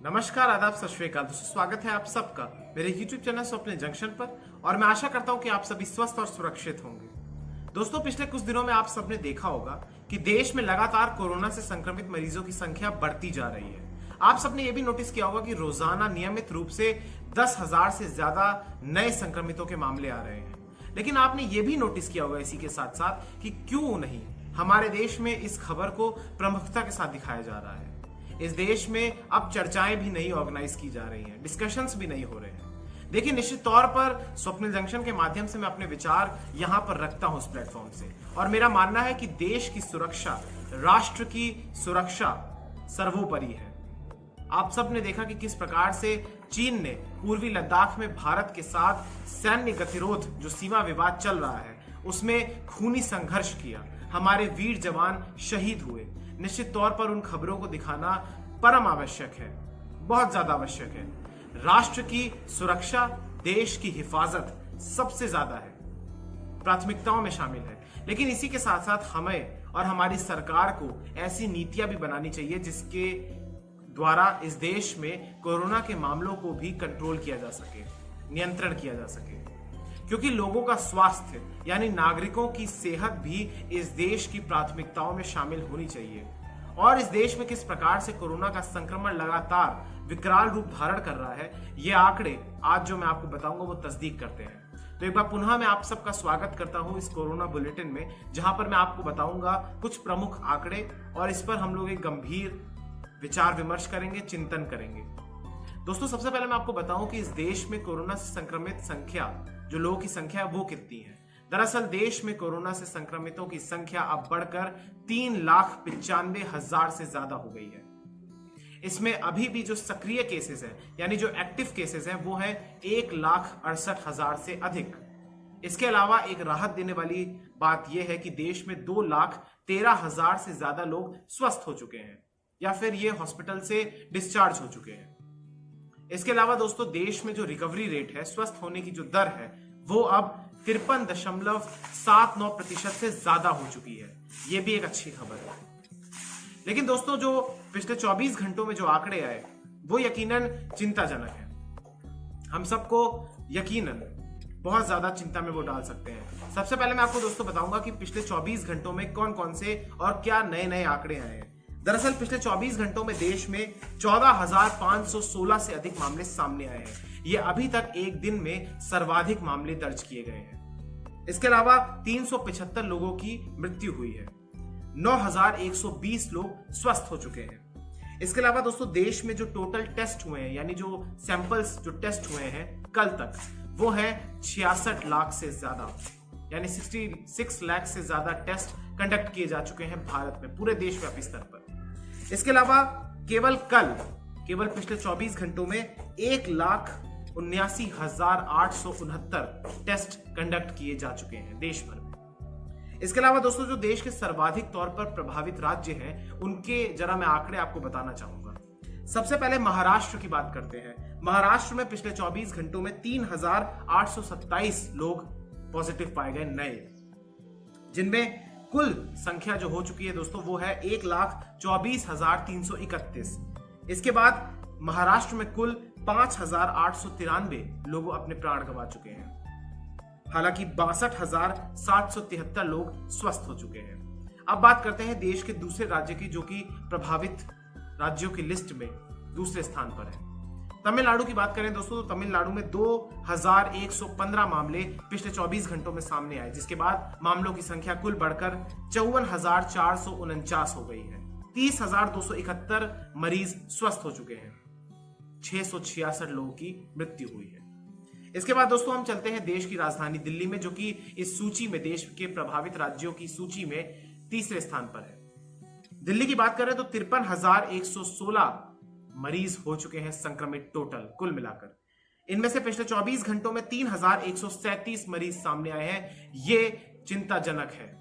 नमस्कार, आदाब, सत श्री अकाल। दोस्तों, स्वागत है आप सबका मेरे YouTube चैनल स्वप्न जंक्शन पर और मैं आशा करता हूं कि आप सभी स्वस्थ और सुरक्षित होंगे। दोस्तों, पिछले कुछ दिनों में आप सबने देखा होगा कि देश में लगातार कोरोना से संक्रमित मरीजों की संख्या बढ़ती जा रही है। आप सबने ये भी नोटिस किया होगा कि रोजाना नियमित रूप से 10,000 से ज्यादा नए संक्रमितों के मामले आ रहे हैं। लेकिन आपने ये भी नोटिस किया होगा इसी के साथ साथ कि क्यों नहीं हमारे देश में इस खबर को प्रमुखता के साथ दिखाया जा रहा है। इस देश में अब चर्चाएं भी नहीं ऑर्गेनाइज की जा रही हैं, डिस्कशंस भी नहीं हो रहे हैं। देखिए, निश्चित तौर पर स्वप्न जंक्शन के माध्यम से मैं अपने विचार यहां पर रखता हूं इस प्लेटफॉर्म से, और मेरा मानना है कि देश की सुरक्षा, राष्ट्र की सुरक्षा सर्वोपरि है। आप सब ने देखा कि किस प्रकार से चीन ने पूर्वी लद्दाख में भारत के साथ सैन्य गतिरोध, जो सीमा विवाद चल रहा है, उसमें खूनी संघर्ष किया। हमारे वीर जवान शहीद हुए। निश्चित तौर पर उन खबरों को दिखाना परम आवश्यक है, बहुत ज्यादा आवश्यक है। राष्ट्र की सुरक्षा, देश की हिफाजत सबसे ज्यादा है, प्राथमिकताओं में शामिल है। लेकिन इसी के साथ साथ हमें और हमारी सरकार को ऐसी नीतियां भी बनानी चाहिए जिसके द्वारा इस देश में कोरोना के मामलों को भी कंट्रोल किया जा सके, नियंत्रण किया जा सके। क्योंकि लोगों का स्वास्थ्य यानी नागरिकों की सेहत भी इस देश की प्राथमिकताओं में शामिल होनी चाहिए। और इस देश में किस प्रकार से कोरोना का संक्रमण लगातार विकराल रूप धारण कर रहा है, ये आंकड़े आज जो मैं आपको बताऊंगा वो तस्दीक करते हैं। तो एक बार पुनः मैं आप सबका स्वागत करता हूं इस कोरोना बुलेटिन में, जहां पर मैं आपको बताऊंगा कुछ प्रमुख आंकड़े और इस पर हम लोग एक गंभीर विचार विमर्श करेंगे, चिंतन करेंगे। दोस्तों, सबसे पहले मैं आपको बताऊं कि इस देश में कोरोना से संक्रमित संख्या, जो लोगों की संख्या है, वो कितनी है। दरअसल देश में कोरोना से संक्रमितों की संख्या अब बढ़कर 3,95,000 से ज्यादा हो गई है। इसमें अभी भी जो सक्रिय केसेस हैं, यानी जो एक्टिव केसेस हैं, वो है 1,68,000 से अधिक। इसके अलावा एक राहत देने वाली बात यह है कि देश में 2,13,000 से ज्यादा लोग स्वस्थ हो चुके हैं या फिर ये हॉस्पिटल से डिस्चार्ज हो चुके हैं। इसके अलावा दोस्तों, देश में जो रिकवरी रेट है, स्वस्थ होने की जो दर है, वो अब 53.79% से ज्यादा हो चुकी है। ये भी एक अच्छी खबर है। लेकिन दोस्तों, जो पिछले 24 घंटों में जो आंकड़े आए, वो यकीनन चिंताजनक है। हम सबको यकीनन बहुत ज्यादा चिंता में वो डाल सकते हैं। सबसे पहले मैं आपको दोस्तों बताऊंगा कि पिछले 24 घंटों में कौन कौन से और क्या नए नए आंकड़े आए हैं। दरअसल पिछले 24 घंटों में देश में 14,516 से अधिक मामले सामने आए हैं। ये अभी तक एक दिन में सर्वाधिक मामले दर्ज किए गए हैं। इसके अलावा 375 लोगों की मृत्यु हुई है। 9,120 लोग स्वस्थ हो चुके हैं। इसके अलावा दोस्तों, देश में जो टोटल टेस्ट हुए हैं, यानी जो सैंपल्स जो टेस्ट हुए हैं कल तक, वो है 66 लाख से ज्यादा, यानी 66 लाख से ज्यादा टेस्ट कंडक्ट किए जा चुके हैं भारत में, पूरे देशव्यापी स्तर पर। इसके अलावा केवल पिछले 24 घंटों में 1,79,869 टेस्ट कंडक्ट किए जा चुके हैं देश भर में। इसके अलावा दोस्तों, जो देश के सर्वाधिक तौर पर प्रभावित राज्य हैं, उनके जरा मैं आंकड़े आपको बताना चाहूंगा। सबसे पहले महाराष्ट्र की बात करते हैं। महाराष्ट्र में पिछले 24 घंटों में 3,827 लोग पॉजिटिव पाए गए नए, जिनमें कुल संख्या जो हो चुकी है दोस्तों, वो है 1,24,331। इसके बाद महाराष्ट्र में कुल 5,893 लोग अपने प्राण गंवा चुके हैं। हालांकि 62,773 लोग स्वस्थ हो चुके हैं। अब बात करते हैं देश के दूसरे राज्य की, जो कि प्रभावित राज्यों की लिस्ट में दूसरे स्थान पर है। तमिलनाडु की बात करें दोस्तों, तो तमिलनाडु में 2,115 मामले पिछले 24 घंटों में सामने आए, जिसके बाद मामलों की संख्या कुल बढ़कर 54,449 हो गई है। 30,271 मरीज स्वस्थ हो चुके हैं। 666 लोगों की मृत्यु हुई है। इसके बाद दोस्तों, हम चलते हैं देश की राजधानी दिल्ली में, जो कि इस सूची में, देश के प्रभावित राज्यों की सूची में तीसरे स्थान पर है। दिल्ली की बात करें तो 53,116 मरीज हो चुके हैं संक्रमित टोटल कुल मिलाकर। इनमें से पिछले 24 घंटों में 3,137 मरीज सामने आए हैं। ये चिंताजनक है,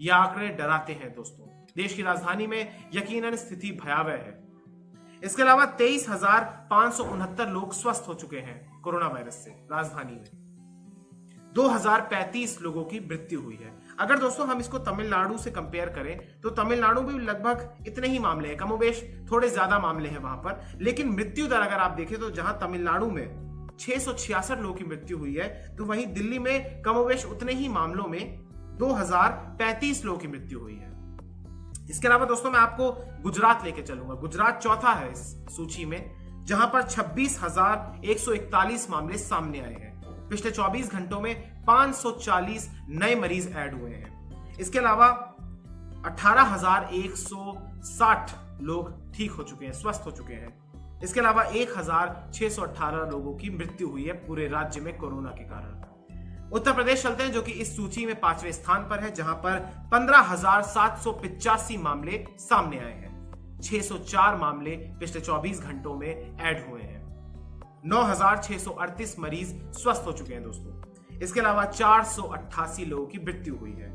ये आंकड़े डराते हैं दोस्तों। देश की राजधानी में यकीनन स्थिति भयावह है। इसके अलावा 23,569 लोग स्वस्थ हो चुके हैं कोरोना वायरस से राजधानी में। 2035 लोगों की मृत्यु हुई है। अगर दोस्तों हम इसको तमिलनाडु से कंपेयर करें तो तमिलनाडु में भी लगभग इतने ही मामले हैं, कमोबेश थोड़े ज्यादा मामले हैं वहां पर, लेकिन मृत्यु दर अगर आप देखें तो जहां तमिलनाडु में 666 लोगों की मृत्यु हुई है, तो वहीं दिल्ली में कमोबेश उतने ही मामलों में 2035 लोगों की मृत्यु हुई है। इसके अलावा दोस्तों मैं आपको गुजरात लेके चलूंगा। गुजरात चौथा है इस सूची में, जहां पर 26,141 मामले सामने आए हैं। पिछले 24 घंटों में 540 नए मरीज ऐड हुए हैं। इसके अलावा 18,160 लोग ठीक हो चुके हैं, स्वस्थ हो चुके हैं। इसके अलावा 1,618 लोगों की मृत्यु हुई है पूरे राज्य में कोरोना के कारण। उत्तर प्रदेश चलते हैं, जो कि इस सूची में 5वें स्थान पर है, जहां पर 15,785 मामले सामने आए हैं। 604 मामले पिछले 24 घंटों में ऐड हुए हैं। 9,638 मरीज स्वस्थ हो चुके हैं दोस्तों। इसके अलावा 488 लोगों की मृत्यु हुई है।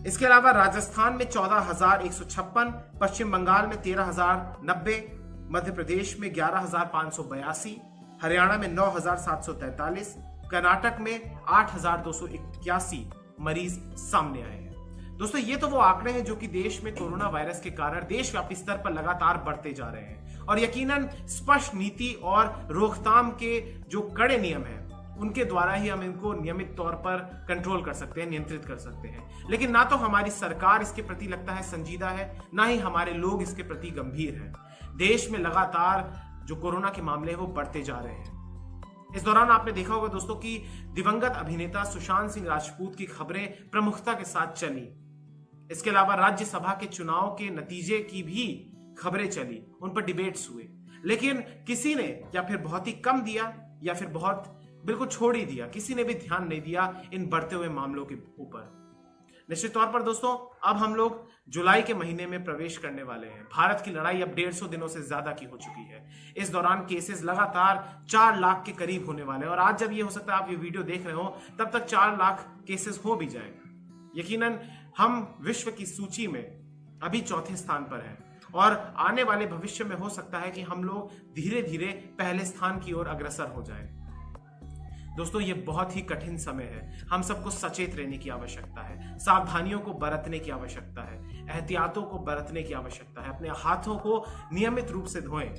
इसके अलावा राजस्थान में 14,156, पश्चिम बंगाल में 13,090, मध्य प्रदेश में 11,582, हरियाणा में 9,743, कर्नाटक में 8,281 मरीज सामने आए हैं। दोस्तों ये तो वो आंकड़े हैं जो कि देश में कोरोना वायरस के कारण देशव्यापी स्तर पर लगातार बढ़ते जा रहे हैं, और यकीनन स्पष्ट नीति और रोकथाम के जो कड़े नियम हैं उनके द्वारा ही हम इनको नियमित तौर पर कंट्रोल कर सकते हैं, नियंत्रित कर सकते हैं। लेकिन ना तो हमारी सरकार इसके प्रति लगता है संजीदा है, ना ही हमारे लोग इसके प्रति गंभीर हैं। देश में लगातार जो कोरोना के मामले हैं वो बढ़ते जा रहे हैं। इस दौरान आपने देखा होगा दोस्तों कि दिवंगत अभिनेता सुशांत सिंह राजपूत की खबरें प्रमुखता के साथ चली। इसके अलावा राज्यसभा के चुनाव के नतीजे की भी खबरें चली, उन पर डिबेट्स हुए, लेकिन किसी ने या फिर बहुत ही कम दिया या फिर बहुत बिल्कुल छोड़ ही दिया, किसी ने भी ध्यान नहीं दिया इन बढ़ते हुए मामलों के ऊपर। निश्चित तौर पर दोस्तों अब हम लोग जुलाई के महीने में प्रवेश करने वाले हैं। भारत की लड़ाई अब 150 दिनों से ज्यादा की हो चुकी है। इस दौरान केसेस लगातार 4 लाख के करीब होने वाले हैं, और आज जब ये हो सकता है आप ये वीडियो देख रहे हो तब तक 4 लाख केसेस हो भी जाए। यकीनन हम विश्व की सूची में अभी 4थे स्थान पर हैं, और आने वाले भविष्य में हो सकता है कि हम लोग धीरे धीरे पहले स्थान की ओर अग्रसर हो जाएं। दोस्तों ये बहुत ही कठिन समय है, हम सबको सचेत रहने की आवश्यकता है, सावधानियों को बरतने की आवश्यकता है, एहतियातों को बरतने की आवश्यकता है, अपने हाथों को नियमित रूप से धोएं,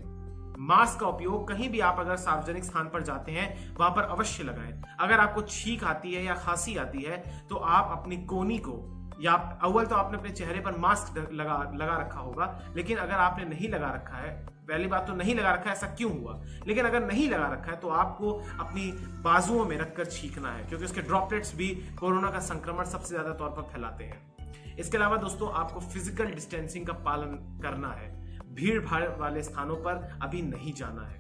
मास्क का उपयोग कहीं भी आप अगर सार्वजनिक स्थान पर जाते हैं वहां पर अवश्य लगाएं। अगर आपको छींक आती है या खांसी आती है तो आप अपनी कोहनी को, या अव्वल तो आपने अपने चेहरे पर मास्क लगा रखा होगा, लेकिन अगर आपने नहीं लगा रखा है, पहली बात तो नहीं लगा रखा है ऐसा क्यों हुआ, लेकिन अगर नहीं लगा रखा है तो आपको अपनी बाजुओं में रखकर छींकना है, क्योंकि उसके ड्रॉपलेट्स भी कोरोना का संक्रमण सबसे ज्यादा तौर पर फैलाते हैं। इसके अलावा दोस्तों आपको फिजिकल डिस्टेंसिंग का पालन करना है, भीड़ भाड़ वाले स्थानों पर अभी नहीं जाना है।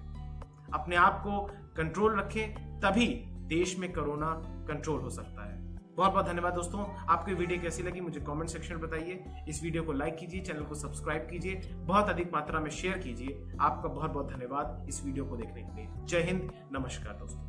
अपने आप को कंट्रोल रखें, तभी देश में कोरोना कंट्रोल हो सकता है। बहुत बहुत धन्यवाद दोस्तों। आपको ये वीडियो कैसी लगी मुझे कमेंट सेक्शन में बताइए। इस वीडियो को लाइक कीजिए, चैनल को सब्सक्राइब कीजिए, बहुत अधिक मात्रा में शेयर कीजिए। आपका बहुत बहुत धन्यवाद इस वीडियो को देखने के लिए। जय हिंद, नमस्कार दोस्तों।